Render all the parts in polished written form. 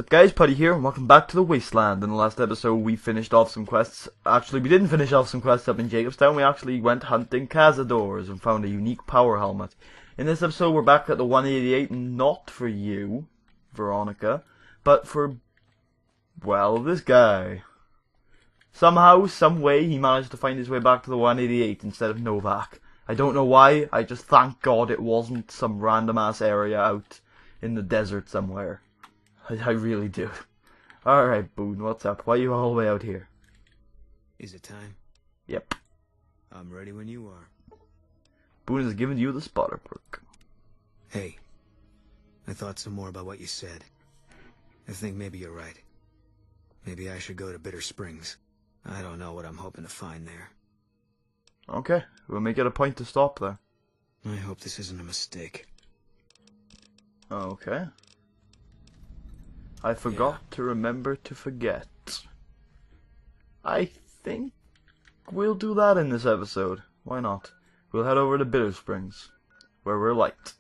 What's up guys, Putty here, and welcome back to the Wasteland. In the last episode we finished off some quests. Actually, we didn't finish off some quests up in Jacobstown, we actually went hunting cazadors and found a unique power helmet. In this episode we're back at the 188, not for you, Veronica, but for, well, this guy. Somehow, some way, he managed to find his way back to the 188 instead of Novak. I don't know why, I just thank God it wasn't some random ass area out in the desert somewhere. I really do. Alright, Boone, what's up? Why are you all the way out here? Is it time? Yep. I'm ready when you are. Boone has given you the spotter perk. Hey, I thought some more about what you said. I think maybe you're right. Maybe I should go to Bitter Springs. I don't know what I'm hoping to find there. Okay, we'll make it a point to stop there. I hope this isn't a mistake. Okay. I forgot to remember to forget. I think we'll do that in this episode. Why not? We'll head over to Bitter Springs, where we're liked.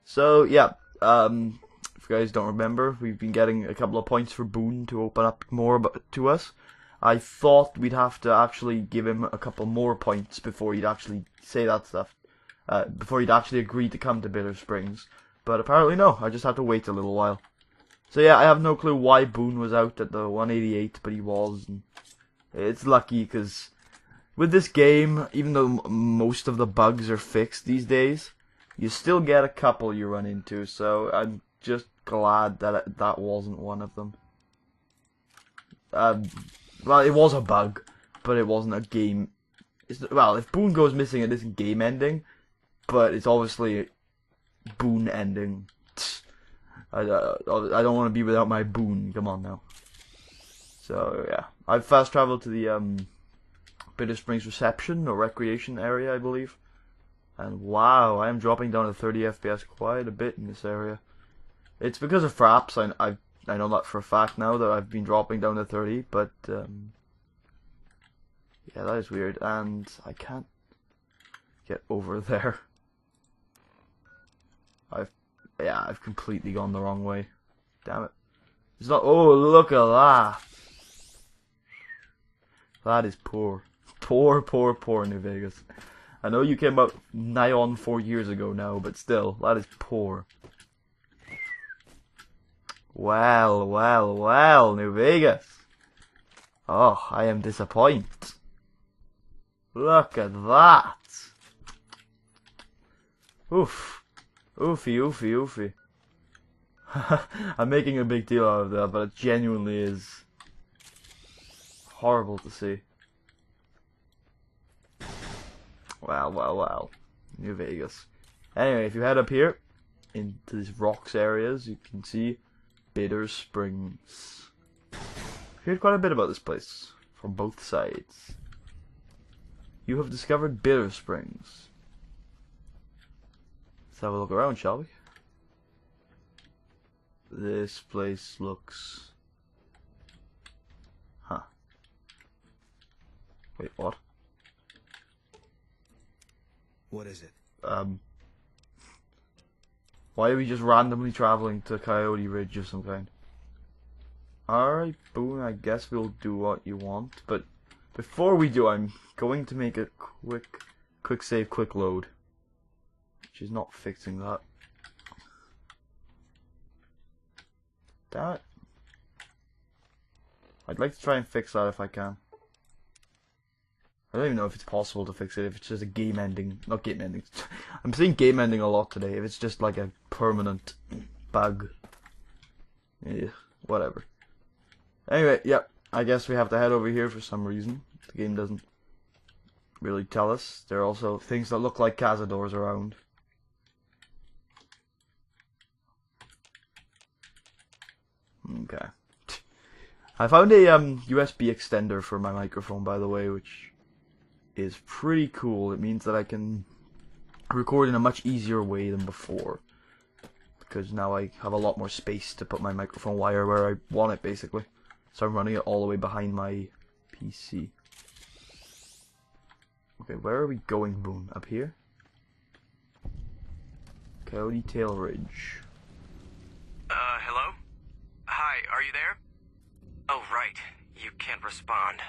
So, yeah, if you guys don't remember, we've been getting a couple of points for Boone to open up more to us. I thought we'd have to actually give him a couple more points before he'd actually say that stuff. Before he'd actually agree to come to Bitter Springs. But apparently no, I just had to wait a little while. So yeah, I have no clue why Boone was out at the 188, but he was. And it's lucky, because with this game, even though most of the bugs are fixed these days, you still get a couple you run into, so I'm just glad that that wasn't one of them. Well, it was a bug, but it wasn't a game. Well, if Boone goes missing, it isn't game ending, but it's obviously Boone ending. I don't want to be without my Boone. Come on now. So yeah, I've fast traveled to the Bitter Springs reception or recreation area, I believe. And wow, I am dropping down to 30 FPS quite a bit in this area. It's because of fraps. I know that for a fact now that I've been dropping down to 30, but yeah, that is weird, and I can't get over there. I've completely gone the wrong way. Damn it. It's not. Oh, look at that. That is poor. Poor New Vegas. I know you came out nigh on 4 years ago now, but still, that is poor. Well, New Vegas. Oh, I am disappointed. Look at that. Oof. Oofy. I'm making a big deal out of that, but it genuinely is horrible to see. Wow. New Vegas. Anyway, if you head up here into these rocks areas, you can see Bitter Springs. I've heard quite a bit about this place from both sides. You have discovered Bitter Springs. Let's have a look around, shall we? This place looks... Huh. Wait, what? What is it? Why are we just randomly traveling to Coyote Ridge of some kind? Alright, Boone, I guess we'll do what you want, but before we do, I'm going to make a quick save, quick load. She's not fixing that. Damn it. I'd like to try and fix that if I can. I don't even know if it's possible to fix it, if it's just a game ending. Not game ending. I'm saying game ending a lot today. If it's just like a permanent bug. Yeah, whatever. Anyway, yep. I guess we have to head over here for some reason. The game doesn't really tell us. There are also things that look like cazadors around. Okay. I found a USB extender for my microphone, by the way, which is pretty cool. It means that I can record in a much easier way than before, because now I have a lot more space to put my microphone wire where I want it, basically. So I'm running it all the way behind my PC. Okay, where are we going, Boone? Up here? Coyote Tail Ridge. Hello? Hi, are you respond.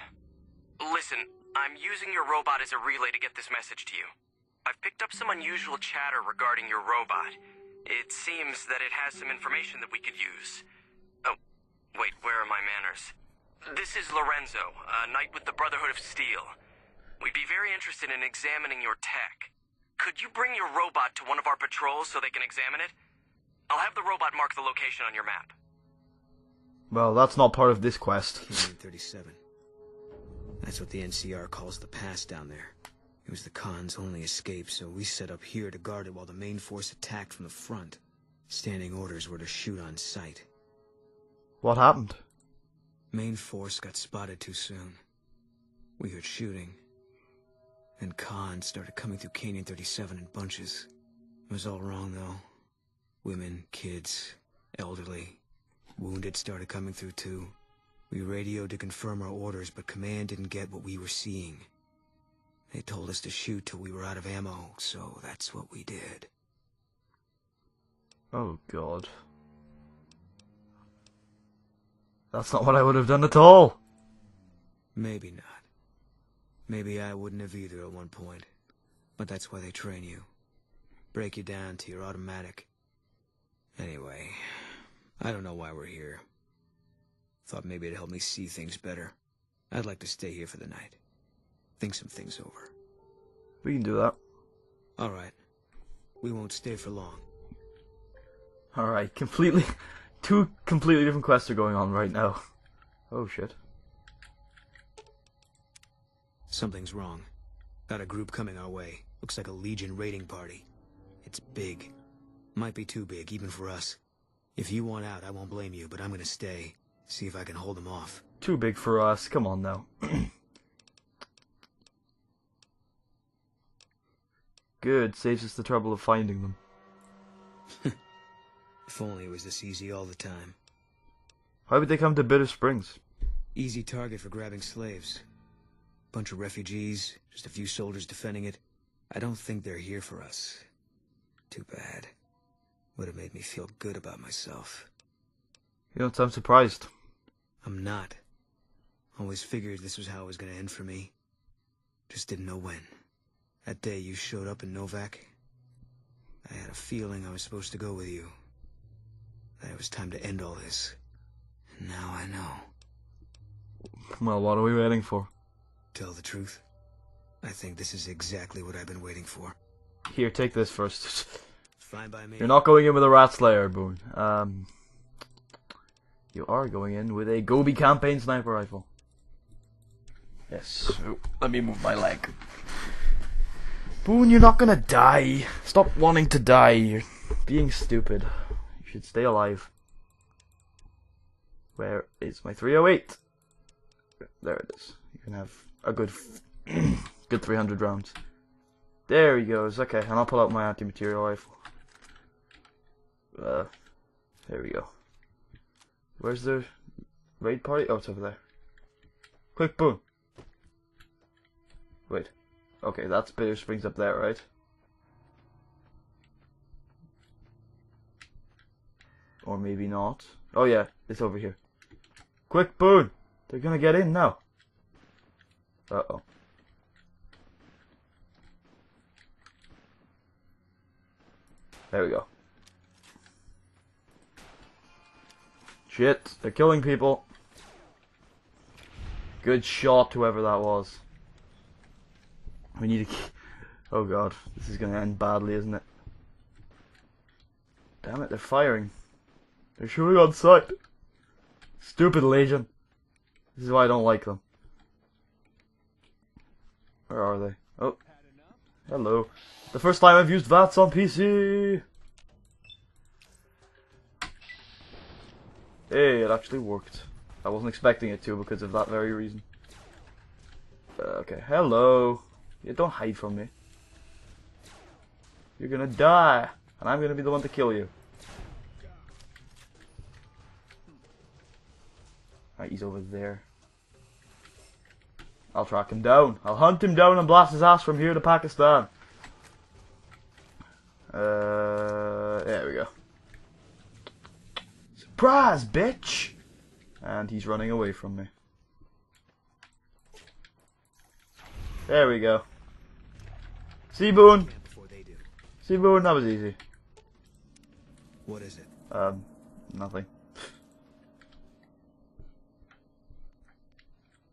Listen, I'm using your robot as a relay to get this message to you. I've picked up some unusual chatter regarding your robot. It seems that it has some information that we could use. Oh, wait, where are my manners? This is Lorenzo, a knight with the Brotherhood of Steel. We'd be very interested in examining your tech. Could you bring your robot to one of our patrols so they can examine it? I'll have the robot mark the location on your map. Well, that's not part of this quest. Canyon 37. That's what the NCR calls the pass down there. It was the Khan's only escape, so we set up here to guard it while the main force attacked from the front. Standing orders were to shoot on sight. What happened? Main force got spotted too soon. We heard shooting. And Khan started coming through Canyon 37 in bunches. It was all wrong, though. Women, kids, elderly. Wounded started coming through, too. We radioed to confirm our orders, but command didn't get what we were seeing. They told us to shoot till we were out of ammo, so that's what we did. Oh, God. That's not what I would have done at all. Maybe not. Maybe I wouldn't have either at one point. But that's why they train you. Break you down to your automatic. Anyway, I don't know why we're here. Thought maybe it'd help me see things better. I'd like to stay here for the night. Think some things over. We can do that. Alright. We won't stay for long. Alright, two completely different quests are going on right now. Oh shit. Something's wrong. Got a group coming our way. Looks like a Legion raiding party. It's big. Might be too big, even for us. If you want out, I won't blame you, but I'm gonna stay. See if I can hold them off. Too big for us, come on now. Good, saves us the trouble of finding them. If only it was this easy all the time. Why would they come to Bitter Springs? Easy target for grabbing slaves. Bunch of refugees, just a few soldiers defending it. I don't think they're here for us. Too bad. Would have made me feel good about myself. You don't sound surprised. I'm not. Always figured this was how it was gonna end for me. Just didn't know when. That day you showed up in Novak, I had a feeling I was supposed to go with you. That it was time to end all this. And now I know. Well, what are we waiting for? Tell the truth, I think this is exactly what I've been waiting for. Here, take this first. Fine by me. You're not going in with a Rat Slayer, Boone. You are going in with a Gobi campaign sniper rifle. Yes. Oh, let me move my leg. Boone, you're not gonna die. Stop wanting to die. You're being stupid. You should stay alive. Where is my 308? There it is. You can have a good 300 rounds. There he goes. Okay, and I'll pull out my anti-material rifle. There we go. Where's the raid party? Oh, it's over there. Quick, Boone. Wait. Okay, that's Bitter Springs up there, right? Or maybe not. Oh yeah, it's over here. Quick, Boone! They're gonna get in now. Uh-oh. There we go. Shit, they're killing people. Good shot, whoever that was. We need to... Oh god, this is gonna end badly, isn't it? Damn it, they're firing. They're shooting on sight. Stupid Legion. This is why I don't like them. Where are they? Oh. Hello. The first time I've used VATS on PC! Hey, it actually worked. I wasn't expecting it to because of that very reason. Okay, hello. Yeah, don't hide from me. You're gonna die, and I'm gonna be the one to kill you. Right, he's over there. I'll track him down. I'll hunt him down and blast his ass from here to Pakistan. There we go. Surprise, bitch! And he's running away from me. There we go. See, Boone. Before they do. See, Boone, that was easy. What is it? Nothing.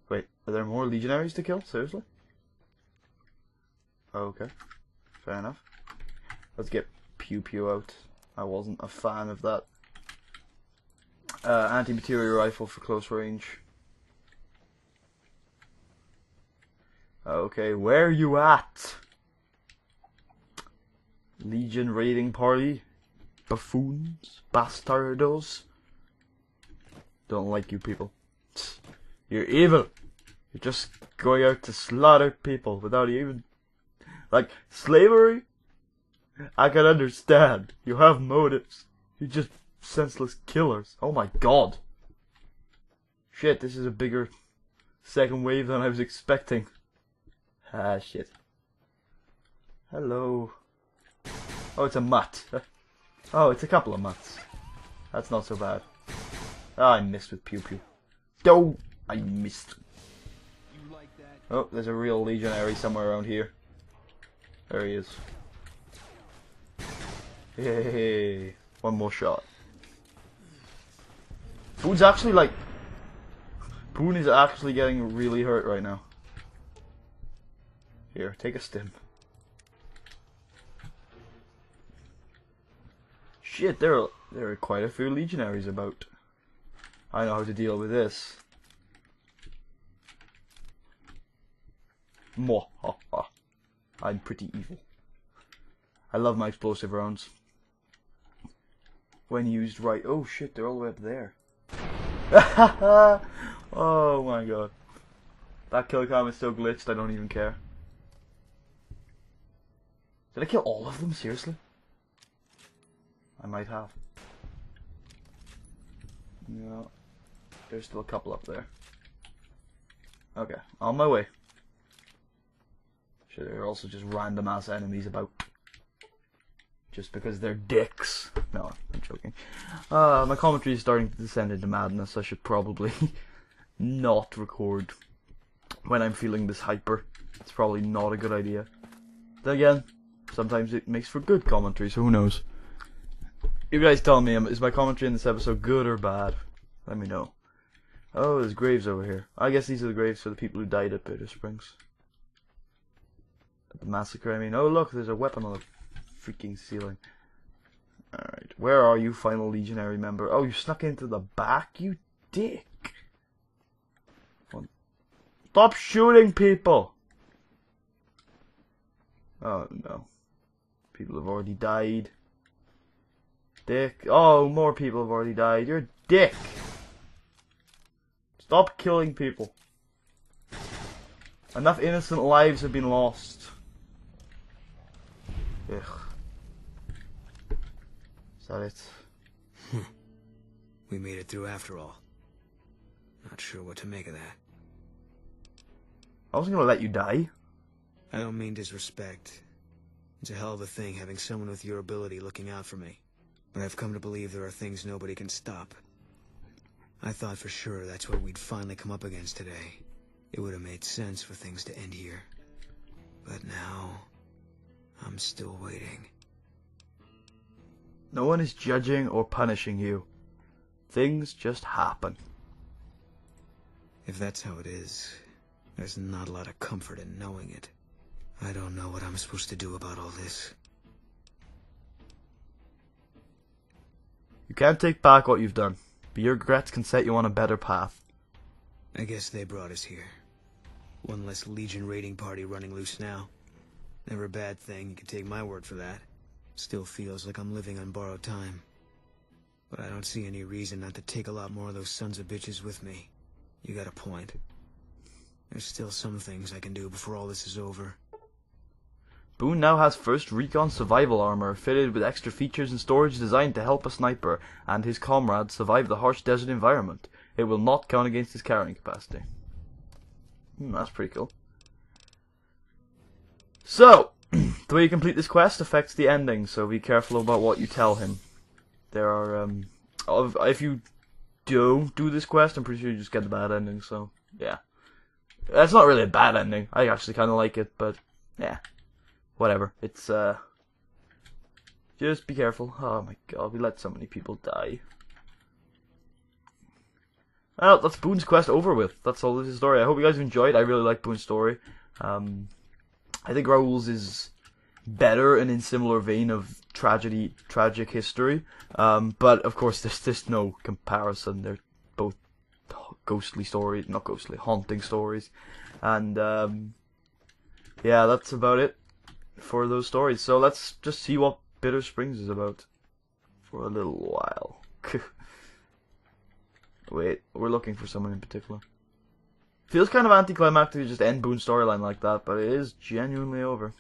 Wait, are there more legionaries to kill? Seriously? Okay. Fair enough. Let's get Pew Pew out. I wasn't a fan of that. Anti-material rifle for close range. Okay, where you at? Legion raiding party? Buffoons? Bastardos? Don't like you people. You're evil. You're just going out to slaughter people without even... Like, slavery? I can understand. You have motives. You're just senseless killers. Oh my god. Shit, this is a bigger second wave than I was expecting. Ah, shit. Hello. Oh, it's a mutt. Oh, it's a couple of mutts. That's not so bad. Ah, I missed with Pew Pew. Oh, I missed. Oh, there's a real legionary somewhere around here. There he is. Hey, one more shot. Boone's actually like... Boone is actually getting really hurt right now. Here, take a stim. Shit, there are quite a few legionaries about. I know how to deal with this. Mwahaha. I'm pretty evil. I love my explosive rounds. When used right. Oh shit, they're all the way up there. Oh my god. That kill cam is so glitched, I don't even care. Did I kill all of them? Seriously? I might have. No. There's still a couple up there. Okay, on my way. Shit, there are also just random ass enemies about. Just because they're dicks. No, I'm joking. My commentary is starting to descend into madness. I should probably not record when I'm feeling this hyper. It's probably not a good idea. Then again, sometimes it makes for good commentary, so who knows. You guys tell me, is my commentary in this episode good or bad? Let me know. Oh, there's graves over here. I guess these are the graves for the people who died at Bitter Springs. At the massacre, I mean. Oh look, there's a weapon on the freaking ceiling. Alright, where are you, final legionary member? Oh, you snuck into the back, you dick. Stop shooting people! Oh no. People have already died. Dick. Oh, more people have already died. You're a dick. Stop killing people. Enough innocent lives have been lost. Ugh. Is that it? We made it through after all. Not sure what to make of that. I wasn't gonna let you die. I don't mean disrespect. It's a hell of a thing having someone with your ability looking out for me. But I've come to believe there are things nobody can stop. I thought for sure that's what we'd finally come up against today. It would have made sense for things to end here. But now, I'm still waiting. No one is judging or punishing you. Things just happen. If that's how it is, there's not a lot of comfort in knowing it. I don't know what I'm supposed to do about all this. You can't take back what you've done, but your regrets can set you on a better path. I guess they brought us here. One less Legion raiding party running loose now. Never a bad thing, you can take my word for that. Still feels like I'm living on borrowed time. But I don't see any reason not to take a lot more of those sons of bitches with me. You got a point. There's still some things I can do before all this is over. Boone now has first recon survival armor, fitted with extra features and storage designed to help a sniper and his comrades survive the harsh desert environment. It will not count against his carrying capacity. That's pretty cool. So, the way you complete this quest affects the ending, so be careful about what you tell him. There are, if you don't do this quest, I'm pretty sure you just get the bad ending, so, yeah. That's not really a bad ending. I actually kind of like it, but yeah, whatever. It's just be careful. Oh my god, we let so many people die. Well, that's Boone's quest over with. That's all this is story. I hope you guys enjoyed. I really like Boone's story. I think Raoul's is better and in similar vein of tragic history. But of course, there's no comparison. They're both ghostly stories, not ghostly, haunting stories. And yeah, that's about it for those stories. So let's just see what Bitter Springs is about for a little while. Wait, we're looking for someone in particular. Feels kind of anticlimactic to just end Boone's storyline like that, but it is genuinely over.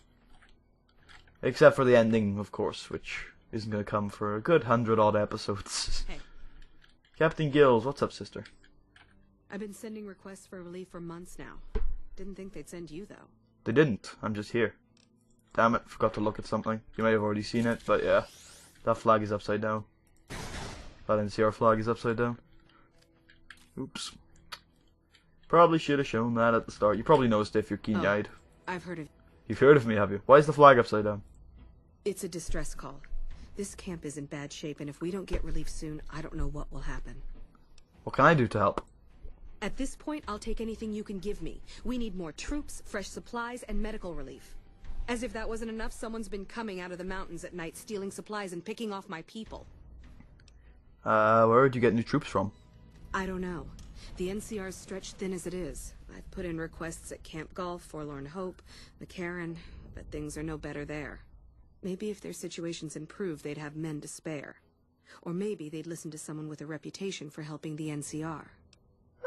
Except for the ending, of course, which isn't going to come for a good 100-odd episodes. Hey. Captain Gills, what's up, sister? I've been sending requests for relief for months now. Didn't think they'd send you, though. They didn't. I'm just here. Damn it, forgot to look at something. You may have already seen it, but yeah. That flag is upside down. That NCR flag is upside down. Oops. Probably should have shown that at the start. You probably noticed if you're keen-eyed. I've heard of... You've heard of me, have you? Why is the flag upside down? It's a distress call. This camp is in bad shape, and if we don't get relief soon, I don't know what will happen. What can I do to help? At this point, I'll take anything you can give me. We need more troops, fresh supplies, and medical relief. As if that wasn't enough, someone's been coming out of the mountains at night, stealing supplies and picking off my people. Where would you get new troops from? I don't know. The NCR's stretched thin as it is. I've put in requests at Camp Golf, Forlorn Hope, McCarran, but things are no better there. Maybe if their situations improve, they'd have men to spare. Or maybe they'd listen to someone with a reputation for helping the NCR.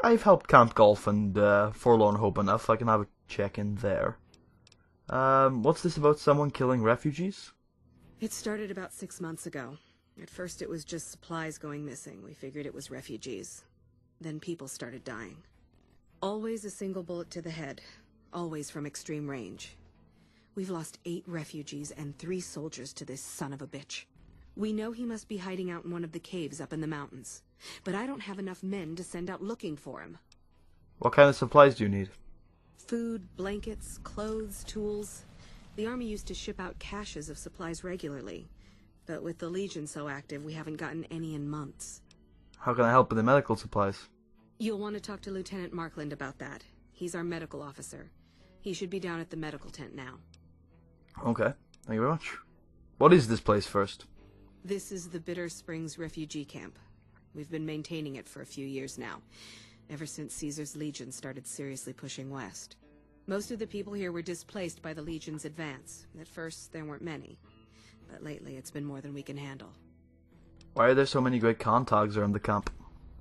I've helped Camp Golf and Forlorn Hope enough. I can have a check-in there. What's this about someone killing refugees? It started about 6 months ago. At first it was just supplies going missing. We figured it was refugees. Then people started dying. Always a single bullet to the head. Always from extreme range. We've lost 8 refugees and 3 soldiers to this son of a bitch. We know he must be hiding out in one of the caves up in the mountains. But I don't have enough men to send out looking for him. What kind of supplies do you need? Food, blankets, clothes, tools. The army used to ship out caches of supplies regularly. But with the Legion so active, we haven't gotten any in months. How can I help with the medical supplies? You'll want to talk to Lieutenant Markland about that. He's our medical officer. He should be down at the medical tent now. Okay, thank you very much. What is this place first? This is the Bitter Springs refugee camp. We've been maintaining it for a few years now, ever since Caesar's Legion started seriously pushing west. Most of the people here were displaced by the Legion's advance. At first, there weren't many, but lately it's been more than we can handle. Why are there so many Great Khan tags around the camp?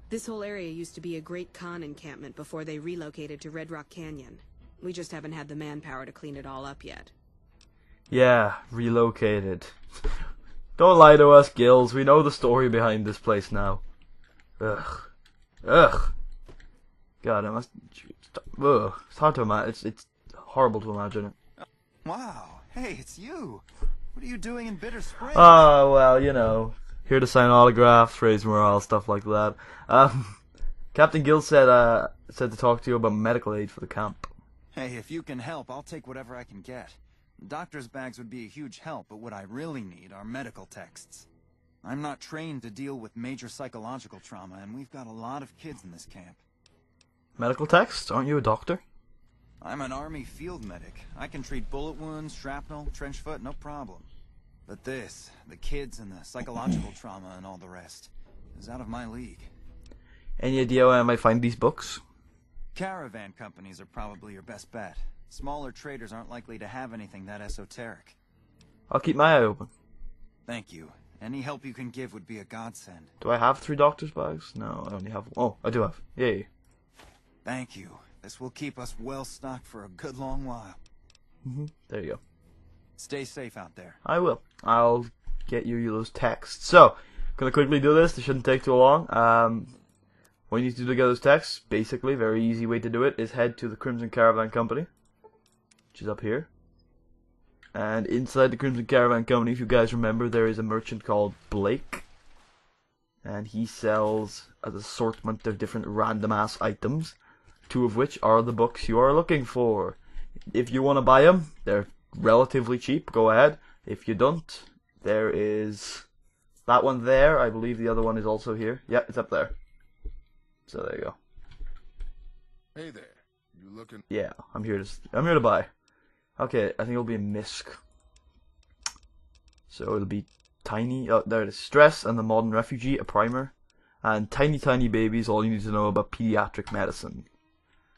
This whole area used to be a Great Khan encampment before they relocated to Red Rock Canyon. We just haven't had the manpower to clean it all up yet. Yeah, relocated. Don't lie to us, Gills. We know the story behind this place now. Ugh. Ugh. God, it must... Ugh. It's hard to imagine. It's horrible to imagine it. Wow. Hey, it's you. What are you doing in Bitter Springs? Oh, well, you know. Here to sign autographs, raise morale, stuff like that. Captain Gill said to talk to you about medical aid for the camp. Hey, if you can help, I'll take whatever I can get. Doctor's bags would be a huge help, but what I really need are medical texts. I'm not trained to deal with major psychological trauma, and we've got a lot of kids in this camp. Medical text? Aren't you a doctor? I'm an army field medic. I can treat bullet wounds, shrapnel, trench foot, no problem. But this, the kids and the psychological trauma and all the rest, is out of my league. Any idea where I might find these books? Caravan companies are probably your best bet. Smaller traders aren't likely to have anything that esoteric. I'll keep my eye open. Thank you. Any help you can give would be a godsend. Do I have 3 doctor's bags? No, I only have... Oh, I do have. Yay. Thank you. This will keep us well stocked for a good long while. There you go. Stay safe out there. I will. I'll get you those texts. So, gonna quickly do this. This shouldn't take too long. What you need to do to get those texts, basically, very easy way to do it, is head to the Crimson Caravan Company, which is up here. And inside the Crimson Caravan Company, if you guys remember, there is a merchant called Blake. And he sells an assortment of different random-ass items. 2 of which are the books you are looking for. If you want to buy them, they're relatively cheap, go ahead. If you don't, there is that one there. I believe the other one is also here. Yeah, it's up there. So there you go. Hey there. You looking? Yeah, I'm here to buy. Okay, I think it'll be a misc. So it'll be tiny. Oh, there it is. Stress and the Modern Refugee, a primer, and Tiny Tiny Babies. All you need to know about pediatric medicine.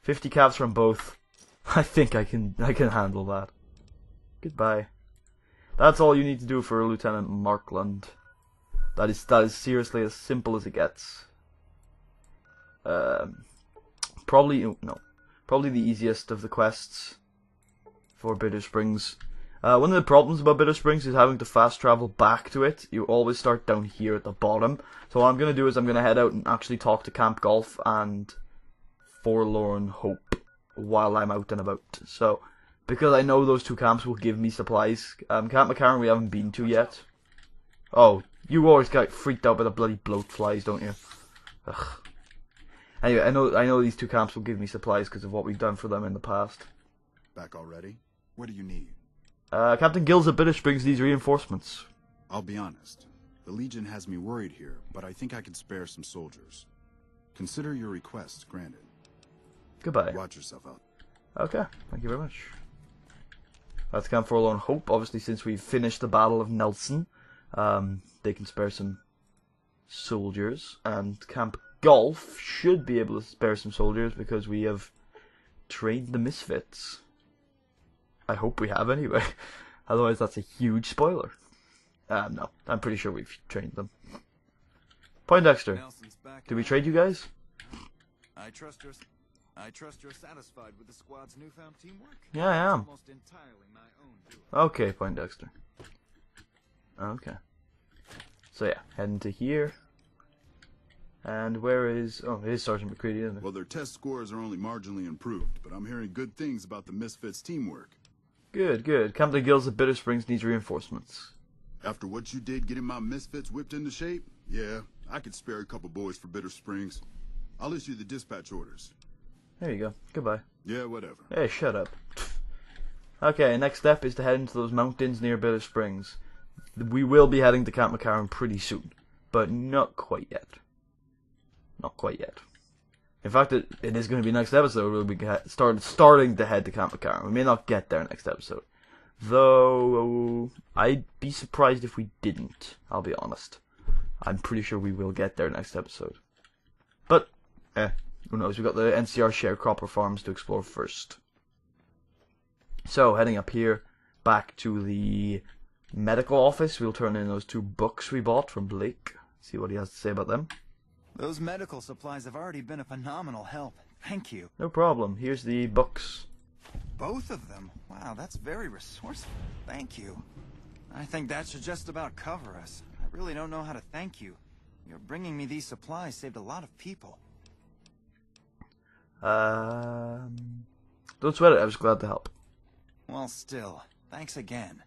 50 caps from both. I think I can handle that. Goodbye. That's all you need to do for Lieutenant Markland. That is seriously as simple as it gets. Probably the easiest of the quests for Bitter Springs. One of the problems about Bitter Springs is having to fast travel back to it. You always start down here at the bottom. So what I'm going to do is I'm going to head out and actually talk to Camp Golf and Forlorn Hope while I'm out and about. So, because I know those 2 camps will give me supplies. Camp McCarran we haven't been to yet. Oh, you always get freaked out by the bloody bloat flies, don't you? Ugh. Anyway, I know these 2 camps will give me supplies because of what we've done for them in the past. Back already? What do you need? Captain Gills at Bitter Springs needs reinforcements. I'll be honest. The Legion has me worried here, but I think I can spare some soldiers. Consider your request granted. Goodbye. Watch yourself out. Okay, thank you very much. That's Camp Forlorn Hope. Obviously, since we've finished the Battle of Nelson, they can spare some soldiers. And Camp Golf should be able to spare some soldiers because we have trained the Misfits. I hope we have anyway. Otherwise, that's a huge spoiler. No, I'm pretty sure we've trained them. Poindexter, did we trade you guys? I trust you're satisfied with the squad's newfound teamwork. Yeah, I am. Almost entirely my own doing. Okay, Poindexter. Okay. So yeah, heading to here. And where is... Oh, it is Sergeant McCready, isn't it? Well, their test scores are only marginally improved, but I'm hearing good things about the Misfits' teamwork. Good, good. Captain Gills at Bitter Springs needs reinforcements. After what you did getting my Misfits whipped into shape, yeah, I could spare a couple boys for Bitter Springs. I'll issue the dispatch orders. There you go. Goodbye. Yeah, whatever. Hey, shut up. Okay, next step is to head into those mountains near Bitter Springs. We will be heading to Camp McCarran pretty soon, but not quite yet. Not quite yet. In fact, it is going to be next episode where we starting to head to Camp McCarran. We may not get there next episode. Though, I'd be surprised if we didn't, I'll be honest. I'm pretty sure we will get there next episode. But, who knows, we've got the NCR sharecropper farms to explore first. So, heading up here, back to the medical office, we'll turn in those 2 books we bought from Blake. See what he has to say about them. Those medical supplies have already been a phenomenal help. Thank you. No problem. Here's the books. Both of them? Wow, that's very resourceful. Thank you. I think that should just about cover us. I really don't know how to thank you. Your bringing me these supplies saved a lot of people. Don't sweat it. I was glad to help. Well, still, thanks again.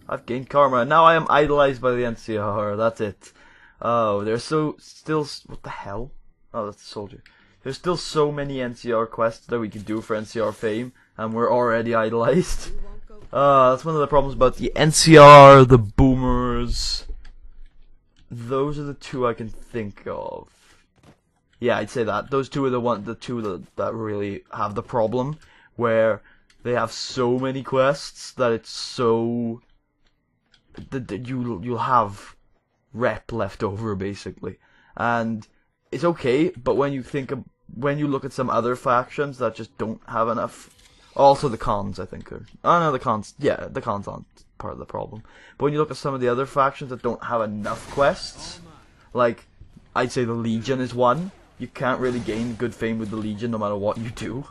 I've gained karma, and now I am idolized by the NCR. That's it. Oh, there's still... What the hell? Oh, that's the soldier. There's still so many NCR quests that we can do for NCR fame, and we're already idolized. That's one of the problems about the NCR, the boomers. Those are the 2 I can think of. Yeah, I'd say that. Those 2 are the 2 that really have the problem, where they have so many quests that it's so... that you'll have rep left over, basically. And it's okay, but when you look at some other factions that just don't have enough... Also the cons, I think, are... Oh no, the cons... Yeah, the cons aren't part of the problem. But when you look at some of the other factions that don't have enough quests, like, I'd say the Legion is one. You can't really gain good fame with the Legion no matter what you do.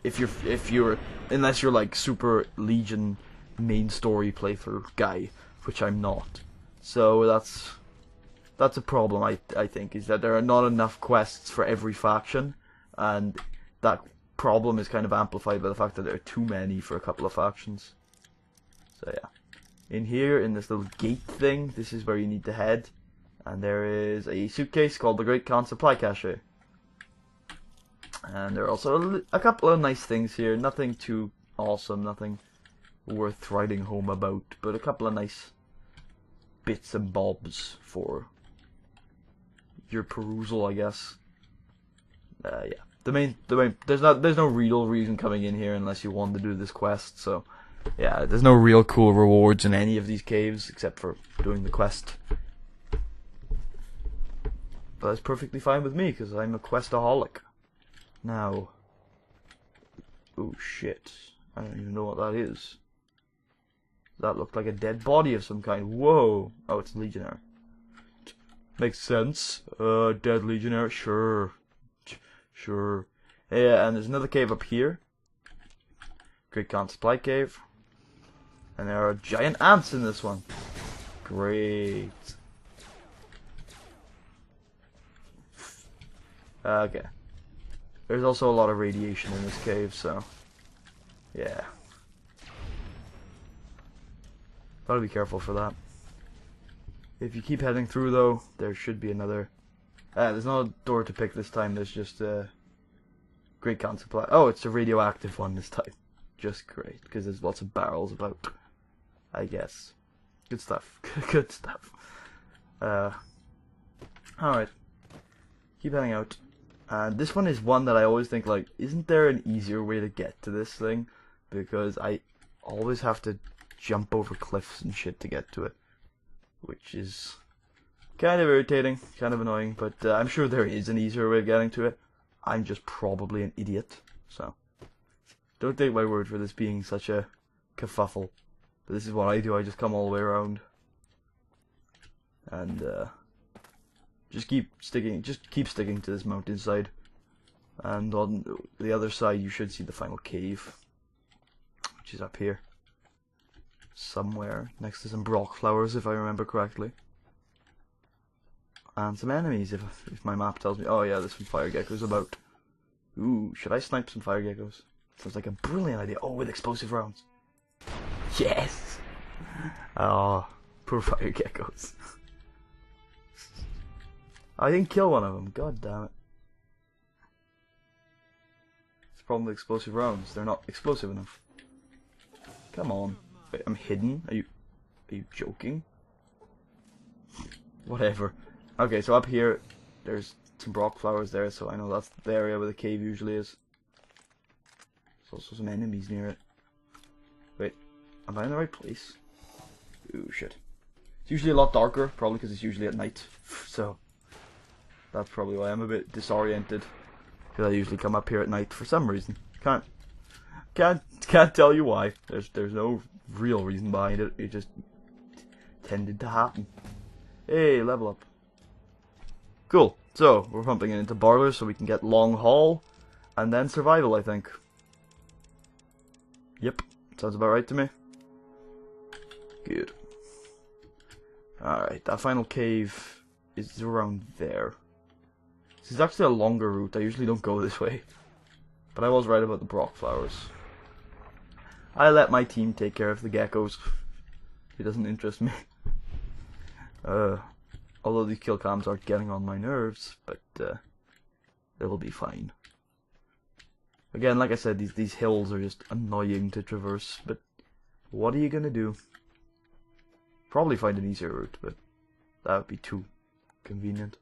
If you're... Unless you're, like, super Legion main story playthrough guy, which I'm not. So that's a problem, I think, is that there are not enough quests for every faction, and that problem is kind of amplified by the fact that there are too many for a couple of factions. So yeah. In here, in this little gate thing, this is where you need to head, and there is a suitcase called the Great Khan Supply Cache. And there are also a couple of nice things here. Nothing too awesome, nothing worth writing home about, but a couple of nice bits and bobs for your perusal, I guess. Yeah. The main there's no real reason coming in here unless you want to do this quest, so yeah, there's no real cool rewards in any of these caves except for doing the quest. But that's perfectly fine with me because I'm a questaholic. Now, oh shit, I don't even know what that is. That looked like a dead body of some kind. Whoa! Oh, it's Legionnaire. Makes sense. Dead Legionnaire, sure. Sure. Yeah, and there's another cave up here. Great Khan Supply Cave. And there are giant ants in this one. Great. Okay. There's also a lot of radiation in this cave, so yeah. Gotta be careful for that. If you keep heading through though, there should be another. There's no door to pick this time, there's just a Great Khan Supply. Oh, it's a radioactive one this time. Just great, because there's lots of barrels about, I guess. Good stuff. Good stuff. Alright. Keep heading out. And this one is one that I always think, like, isn't there an easier way to get to this thing? Because I always have to jump over cliffs and shit to get to it. Which is kind of irritating, kind of annoying, but I'm sure there is an easier way of getting to it. I'm just probably an idiot, so don't take my word for this being such a kerfuffle. But this is what I do, I just come all the way around. And just keep sticking to this mountainside. And on the other side you should see the final cave, which is up here. Somewhere next to some Brock flowers, if I remember correctly. And some enemies, if my map tells me. Oh yeah, there's some fire geckos about. Ooh, should I snipe some fire geckos? Sounds like a brilliant idea. Oh, with explosive rounds. Yes! Oh, poor fire geckos. I didn't kill one of them, god damn it. It's the problem with explosive rounds, they're not explosive enough. Come on. Wait, I'm hidden? Are you joking? Whatever. Okay, so up here, there's some Brock flowers there, so I know that's the area where the cave usually is. There's also some enemies near it. Wait, am I in the right place? Ooh, shit. It's usually a lot darker, probably because it's usually at night, so that's probably why I'm a bit disoriented. Because I usually come up here at night for some reason. Can't tell you why. There's no real reason behind it. It just tended to happen. Hey, level up. Cool. So we're pumping it into boilers so we can get long haul, and then survival, I think. Yep, sounds about right to me. Good. Alright, that final cave is around there. This is actually a longer route. I usually don't go this way, but I was right about the Brock flowers. I let my team take care of the geckos. It doesn't interest me. Although these kill cams aren't getting on my nerves, but it'll be fine. Again, like I said, these hills are just annoying to traverse, but what are you gonna do? Probably find an easier route, but that would be too convenient.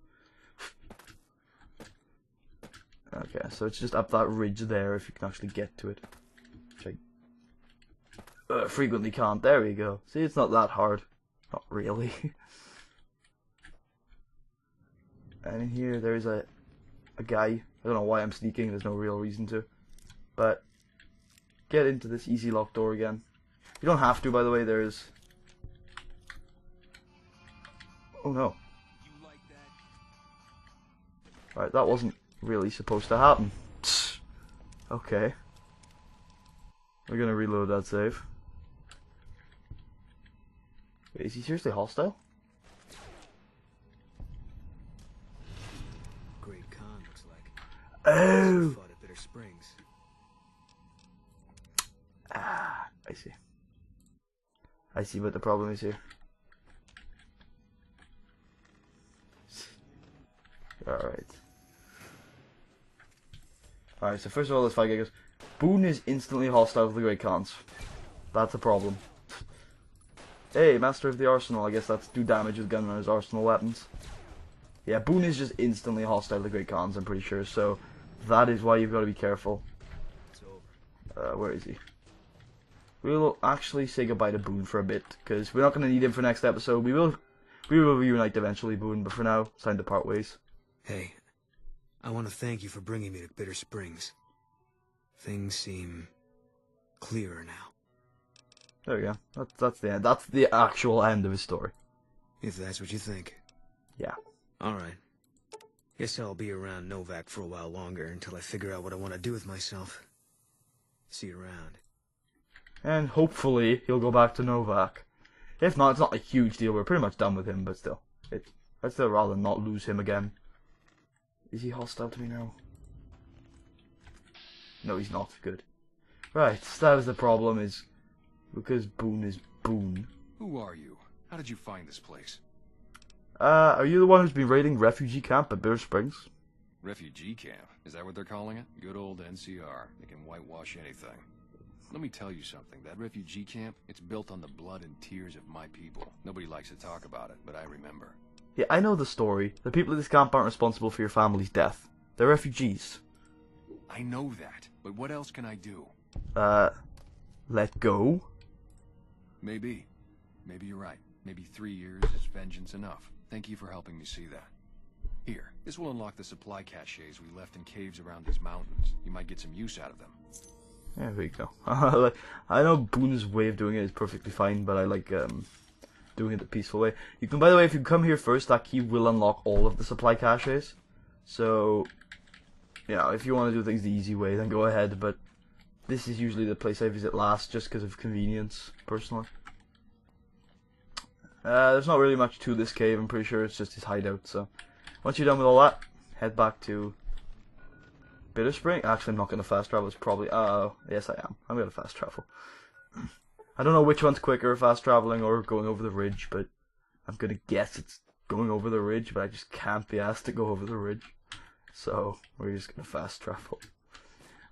Okay, so it's just up that ridge there if you can actually get to it. Which I frequently can't. There we go. See, it's not that hard. Not really. And in here there's a guy. I don't know why I'm sneaking, there's no real reason to. But get into this easy lock door again. You don't have to, by the way, there's... Oh no. Right, that wasn't really supposed to happen. Okay. We're gonna reload that save. Wait, is he seriously hostile? Great Khan looks like. Oh! Fought at Bitter Springs. Ah, I see. I see what the problem is here. Alright. Alright, so first of all, this fight goes. Boone is instantly hostile to the Great Khans. That's a problem. Hey, Master of the Arsenal. I guess that's do damage with Gunrunner's arsenal weapons. Yeah, Boone is just instantly hostile to the Great Khans, I'm pretty sure. So that is why you've got to be careful. Where is he? We'll actually say goodbye to Boone for a bit, because we're not going to need him for next episode. We will reunite eventually, Boone, but for now, it's time to part ways. Hey, I want to thank you for bringing me to Bitter Springs. Things seem clearer now. There we go. That's the end. That's the actual end of his story. If that's what you think. Yeah. Alright. Guess I'll be around Novak for a while longer until I figure out what I want to do with myself. See you around. And hopefully he'll go back to Novak. If not, it's not a huge deal. We're pretty much done with him, but still. I'd still rather not lose him again. Is he hostile to me now? No, he's not. Good. Right, so that was the problem, is because Boone is Boone. Who are you? How did you find this place? Are you the one who's been raiding refugee camp at Bitter Springs? Refugee camp? Is that what they're calling it? Good old NCR. They can whitewash anything. Let me tell you something. That refugee camp, it's built on the blood and tears of my people. Nobody likes to talk about it, but I remember. Yeah, I know the story. The people at this camp aren't responsible for your family's death. They're refugees. I know that, but what else can I do? Let go? Maybe. Maybe you're right. Maybe 3 years is vengeance enough. Thank you for helping me see that. Here, this will unlock the supply caches we left in caves around these mountains. You might get some use out of them. There we go. I know Boone's way of doing it is perfectly fine, but I like doing it the peaceful way. You can, by the way, if you come here first, that key will unlock all of the supply caches. So, yeah, if you want to do things the easy way, then go ahead. But this is usually the place I visit last, just because of convenience, personally. There's not really much to this cave. I'm pretty sure it's just his hideout. So, once you're done with all that, head back to Bitter Spring? Actually, I'm not going to fast travel. It's probably... yes, I am. I'm going to fast travel. I don't know which one's quicker, fast traveling or going over the ridge, but I'm going to guess it's going over the ridge, but I just can't be asked to go over the ridge. So, we're just going to fast travel.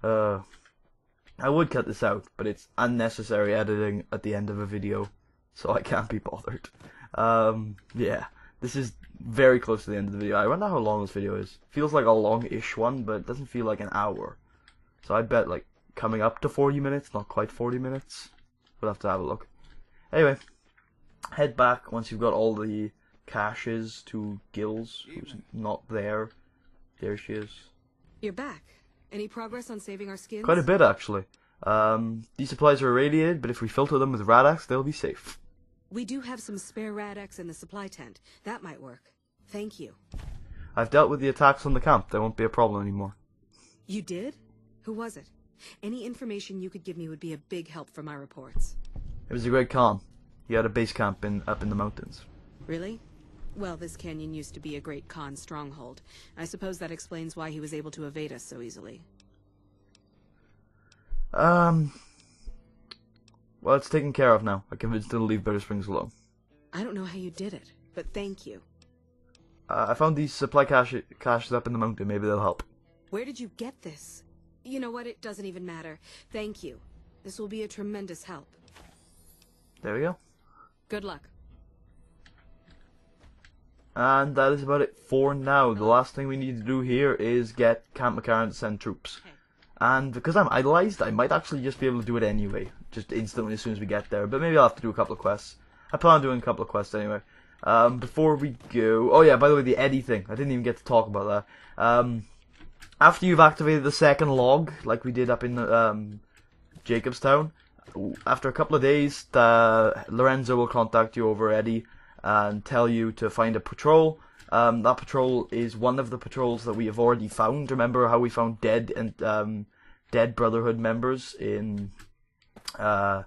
I would cut this out, but it's unnecessary editing at the end of a video, so I can't be bothered. Yeah. This is very close to the end of the video. I wonder how long this video is. Feels like a long-ish one, but it doesn't feel like an hour. So I bet, like, coming up to 40 minutes, not quite 40 minutes. We'll have to have a look. Anyway, head back once you've got all the caches to Gills, who's not there. There she is. You're back. Any progress on saving our skins? Quite a bit, actually. These supplies are irradiated, but if we filter them with Radax, they'll be safe. We do have some spare Rad-X in the supply tent. That might work. Thank you. I've dealt with the attacks on the camp. There won't be a problem anymore. You did? Who was it? Any information you could give me would be a big help for my reports. It was a Great Khan. He had a base camp up in the mountains. Really? Well, this canyon used to be a Great Khan stronghold. I suppose that explains why he was able to evade us so easily. Well, it's taken care of now. I convinced him to leave Bitter Springs alone. I don't know how you did it, but thank you. I found these supply caches up in the mountain. Maybe they'll help. Where did you get this? You know what? It doesn't even matter. Thank you. This will be a tremendous help. There we go. Good luck. And that is about it for now. The last thing we need to do here is get Camp McCarran to send troops. And because I'm idolized, I might actually just be able to do it anyway. Just instantly as soon as we get there. But maybe I'll have to do a couple of quests. I plan on doing a couple of quests anyway. Before we go... Oh yeah, by the way, the Eddie thing. I didn't even get to talk about that. After you've activated the second log, like we did up in Jacobstown, after a couple of days, Lorenzo will contact you over Eddie and tell you to find a patrol. That patrol is one of the patrols that we have already found. Remember how we found dead Brotherhood members in Black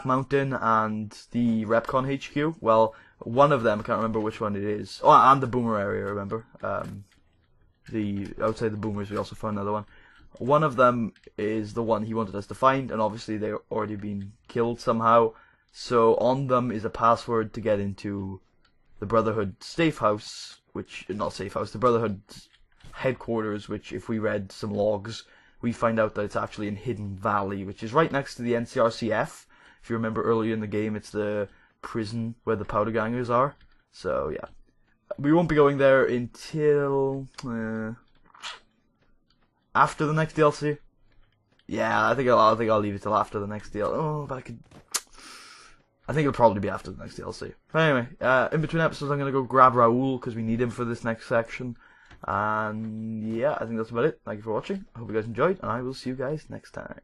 Mountain and the Repcon HQ? Well, one of them, I can't remember which one it is. Oh, and the Boomer area, remember? Outside the Boomers, we also found another one. One of them is the one he wanted us to find, and obviously they've already been killed somehow. So on them is a password to get into the Brotherhood safe house, the Brotherhood headquarters, which if we read some logs, we find out that it's actually in Hidden Valley, which is right next to the NCRCF. If you remember earlier in the game, it's the prison where the powder gangers are. So yeah, we won't be going there until after the next DLC. Yeah, I think I'll leave it till after the next DLC. Oh, but I think it'll probably be after the next DLC. But anyway, in between episodes, I'm gonna go grab Raoul because we need him for this next section. And yeah, I think that's about it. Thank you for watching. I hope you guys enjoyed, and I will see you guys next time.